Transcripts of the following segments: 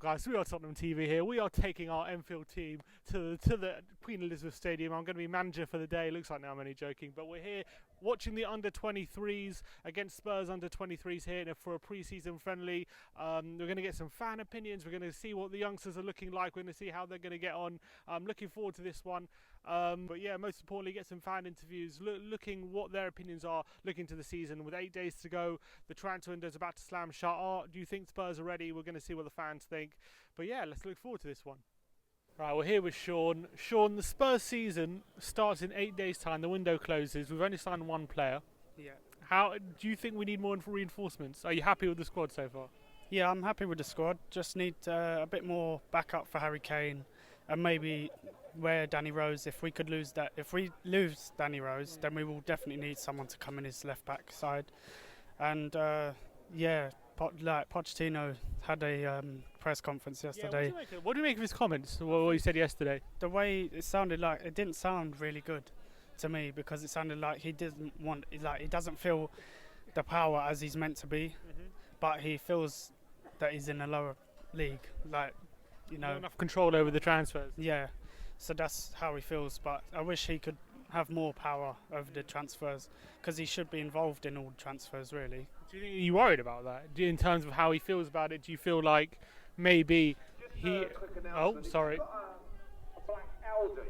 guys, we are Tottenham TV here. We are taking our Enfield team to the Queen Elizabeth Stadium. I'm going to be manager for the day. Looks like now I'm only joking, but we're here watching the under-23s against Spurs under-23s here for a pre-season friendly. We're going to get some fan opinions. We're going to see what the youngsters are looking like. We're going to see how they're going to get on. I'm looking forward to this one. But yeah, most importantly, get some fan interviews, looking what their opinions are, looking to the season. With 8 days to go, the transfer window is about to slam shut. Do you think Spurs are ready? We're going to see what the fans think. But yeah, let's look forward to this one. Right, we're here with Sean. Sean, the Spurs season starts in 8 days' time. The window closes. We've only signed one player. Yeah. How do you think we need more reinforcements? Are you happy with the squad so far? Yeah, I'm happy with the squad. Just need a bit more backup for Harry Kane, and maybe where Danny Rose. If we lose Danny Rose, then we will definitely need someone to come in his left back side. And Pochettino had a press conference yesterday. Yeah, what do you make of his comments? What he said yesterday? The way it sounded, like it didn't sound really good to me, because it sounded like he doesn't feel the power as he's meant to be, but he feels that he's in a lower league, not enough control over the transfers. Yeah, so that's how he feels. But I wish he could have more power over the transfers, because he should be involved in all the transfers, really. Are you worried about that? In terms of how he feels about it, do you feel like maybe he... Oh, sorry. A black Audi,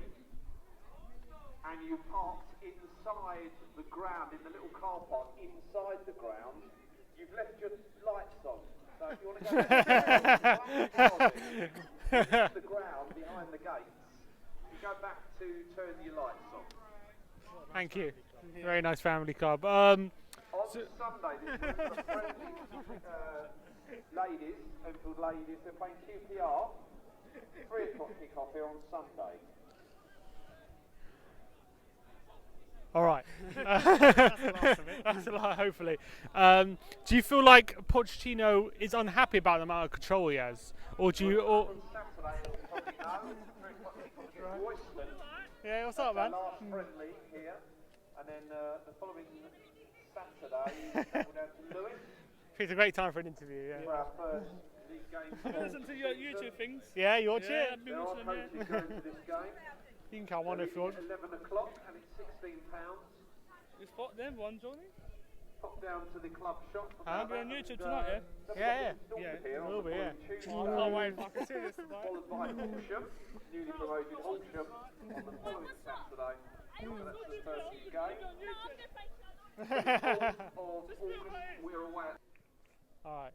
and you parked inside the ground, in the little car park inside the ground. You've left your lights on. So if you want to go to the ground behind the gates, you go back to turn your lights on. Thank you. Very nice family club. On Sunday, this was a friendly ladies, Enfield ladies, they're playing QPR. 3 o'clock kick-off here on Sunday. All right. That's a lot, hopefully. Do you feel like Pochettino is unhappy about the amount of control he has? Or do you... On Saturday, you'll probably know, 3 o'clock kick-off against Royston. Yeah, what's up, man? Last friendly here. And then the following Saturday, you travel down to Lewis. It's a great time for an interview, yeah. For our first league game. Listen to your YouTube things. Yeah, you watch it? I've been There are watching them, coaches going to this game. You can come on if you want. 11 o'clock and it's £16. You spot them, one, Johnny? Pop down to the club shop. I'll be on YouTube tonight, Yeah. We'll be, yeah. Oh, I can't wait if I can see this tonight. Followed by Horsham, newly promoted Horsham, on the following Saturday. So that's the first game. Of August, we're away. Alright.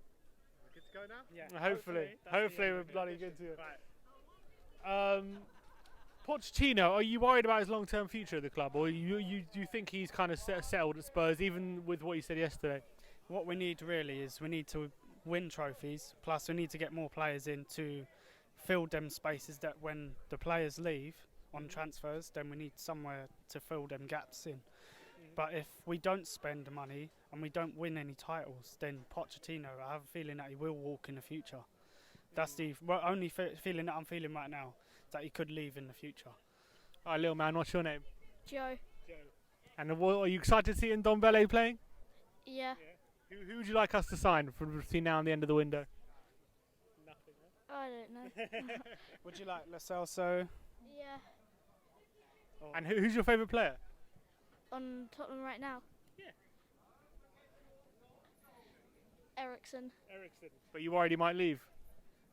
Good to go now? Yeah. Hopefully we're bloody good to Right. Pochettino, are you worried about his long-term future of the club, or do you think he's kind of settled at Spurs, even with what you said yesterday? What we need really is we need to win trophies, plus we need to get more players in to fill them spaces that when the players leave on transfers, then we need somewhere to fill them gaps in. But if we don't spend the money and we don't win any titles, then Pochettino, I have a feeling that he will walk in the future. That's the only feeling that I'm feeling right now, that he could leave in the future. Alright, little man, what's your name? Joe. And are you excited to see Ndombele playing? Yeah. Who would you like us to sign between now and the end of the window? Nothing. I don't know. Would you like Lo Celso? Yeah. And who's your favourite player? On Tottenham right now. Yeah. Ericsson. But you worried he might leave?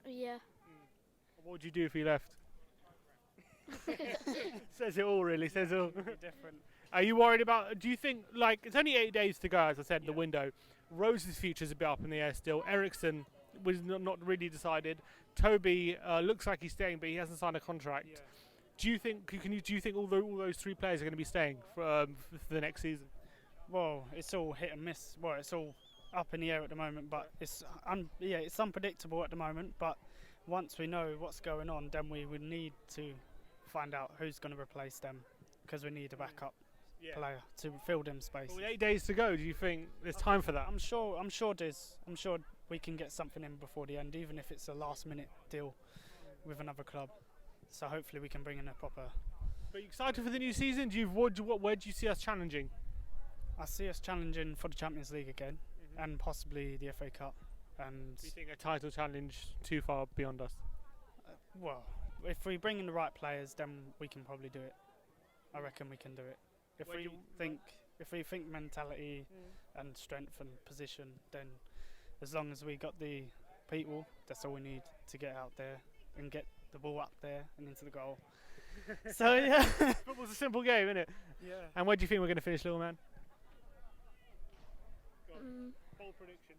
Yeah. What would you do if he left? Says it all, really. Says it all. Different. Are you worried about? Do you think, like, it's only 8 days to go, as I said, in the window. Rose's future's a bit up in the air still. Ericsson was not really decided. Toby looks like he's staying, but he hasn't signed a contract. Yeah. Do you think? Do you think all those 3 players are going to be staying for the next season? Well, it's all hit and miss. Well, it's all up in the air at the moment, but it's unpredictable at the moment. But once we know what's going on, then we would need to find out who's going to replace them, because we need a backup player to fill them spaces. With 8 days to go, do you think there's time for that? I'm sure we can get something in before the end, even if it's a last-minute deal with another club. So hopefully we can bring in a proper. Are you excited for the new season? Where do you see us challenging? I see us challenging for the Champions League again, and possibly the FA Cup And Do you think a title challenge too far beyond us? well, if we bring in the right players, then we can probably do it. I reckon we can do it. If Where do we think mentality and strength and position, then as long as we got the people, that's all we need to get out there and get the ball up there and into the goal. So yeah, Football's a simple game, isn't it? yeah. And where do you think we're going to finish, little man? Bold prediction.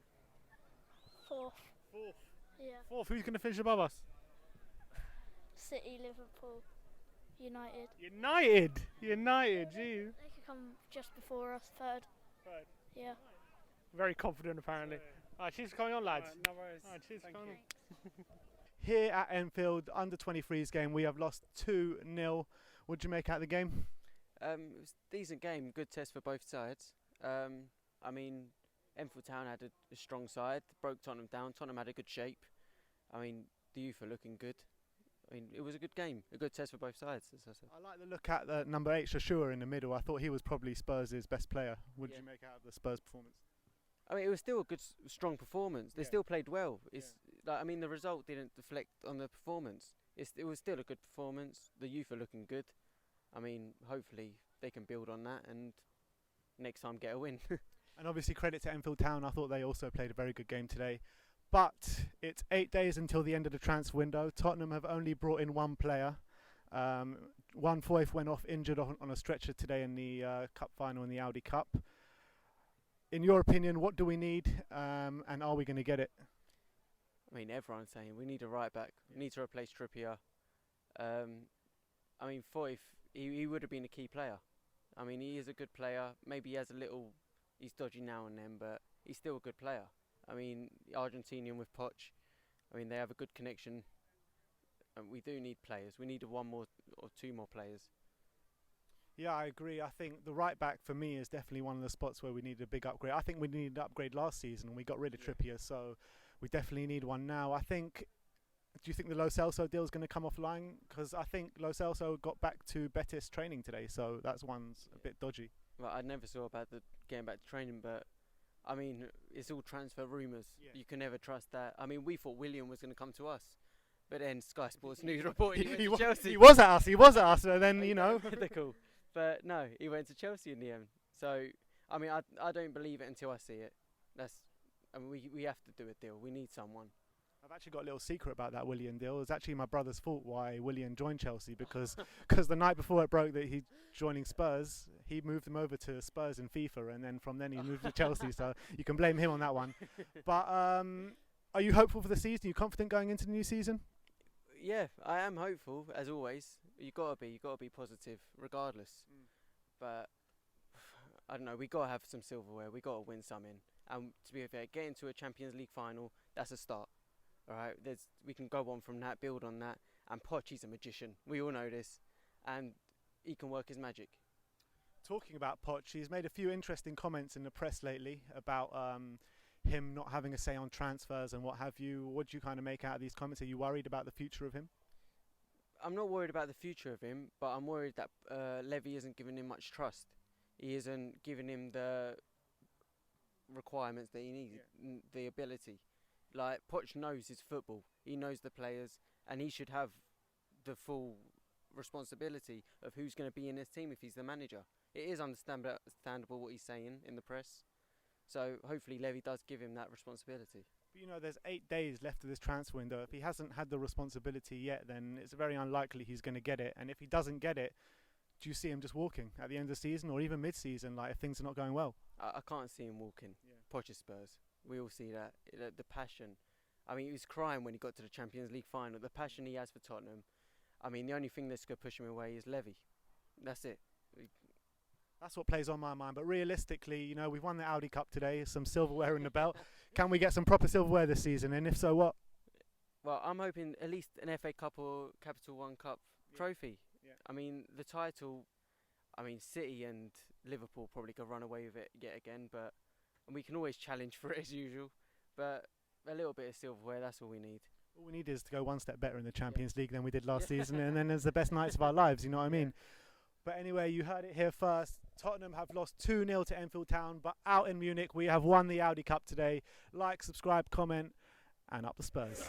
Fourth. Fourth. Yeah. Fourth. Who's going to finish above us? City, Liverpool, United. United. Jeez. They could come just before us, third. Third. Yeah. Very confident, apparently. Alright, cheers for coming on, lads. No worries. Alright, cheers for Thank coming you. on. Here at Enfield, under 23s game, we have lost 2-0. What did you make out of the game? It was a decent game, good test for both sides. I mean, Enfield Town had a strong side, broke Tottenham down. Tottenham had a good shape. I mean, the youth are looking good. I mean, it was a good game, a good test for both sides, as I said. I like the look at the number 8, Shashua, in the middle. I thought he was probably Spurs' best player. What did Yeah. you make out of the Spurs performance? I mean, it was still a good, strong performance. They Yeah. still played well. It's like, I mean, the result didn't deflect on the performance. It was still a good performance. The youth are looking good. I mean, hopefully they can build on that and next time get a win. And obviously credit to Enfield Town. I thought they also played a very good game today. But it's 8 days until the end of the transfer window. Tottenham have only brought in one player. One Foyth went off injured on a stretcher today in the cup final in the Audi Cup. In your opinion, what do we need, and are we going to get it? I mean, everyone's saying we need a right back. We need to replace Trippier. I mean, Foyth, he would have been a key player. I mean, he is a good player. Maybe he has he's dodgy now and then, but he's still a good player. I mean, Argentinian with Poch, I mean, they have a good connection. And we do need players. We need one more or two more players. Yeah, I agree. I think the right back for me is definitely one of the spots where we need a big upgrade. I think we needed an upgrade last season and we got rid of Trippier, so we definitely need one now. Do you think the Lo Celso deal is going to come offline? Because I think Lo Celso got back to Betis training today, so that's one's a bit dodgy. Well, I never saw about the getting back to training, but I mean, it's all transfer rumours. Yeah. You can never trust that. I mean, we thought William was going to come to us, but then Sky Sports News reported he went to Chelsea. He was at us, and then, you know. They're cool. But no, he went to Chelsea in the end. So, I mean, I don't believe it until I see it. I mean, we have to do a deal. We need someone. I've actually got a little secret about that Willian deal. It was actually my brother's fault why Willian joined Chelsea because the night before it broke that he's joining Spurs, he moved him over to Spurs in FIFA, and then from then he moved to Chelsea. So you can blame him on that one. But are you hopeful for the season? Are you confident going into the new season? Yeah, I am hopeful as always. You gotta be positive regardless. But I don't know. We gotta have some silverware. We gotta win some in. And to be fair, getting to a Champions League final, that's a start. All right, we can go on from that, build on that. And Poch, he's a magician. We all know this, and he can work his magic. Talking about Poch, he's made a few interesting comments in the press lately about him not having a say on transfers and what have you. What do you kind of make out of these comments? Are you worried about the future of him? I'm not worried about the future of him, but I'm worried that Levy isn't giving him much trust. He isn't giving him the requirements that he needs, the ability. Like, Poch knows his football. He knows the players, and he should have the full responsibility of who's going to be in his team if he's the manager. It is understandable what he's saying in the press. So hopefully Levy does give him that responsibility. But, you know, there's 8 days left of this transfer window. If he hasn't had the responsibility yet, then it's very unlikely he's going to get it. And if he doesn't get it, do you see him just walking at the end of the season or even mid-season, like if things are not going well? I can't see him walking. Poch is Spurs. We all see that. The passion. I mean, he was crying when he got to the Champions League final. The passion he has for Tottenham. I mean, the only thing that's going to push him away is Levy. That's it. That's what plays on my mind. But realistically, you know, we've won the Audi Cup today, some silverware in the belt. Can we get some proper silverware this season? And if so, what? Well, I'm hoping at least an FA Cup or Capital One Cup trophy. Yeah. I mean, the title, I mean, City and Liverpool probably could run away with it yet again, but and we can always challenge for it as usual. But a little bit of silverware, that's all we need. All we need is to go one step better in the Champions League than we did last season, and then there's the best nights of our lives, you know what I mean? But anyway, you heard it here first. Tottenham have lost 2-0 to Enfield Town, but out in Munich, we have won the Audi Cup today. Like, subscribe, comment, and up the Spurs.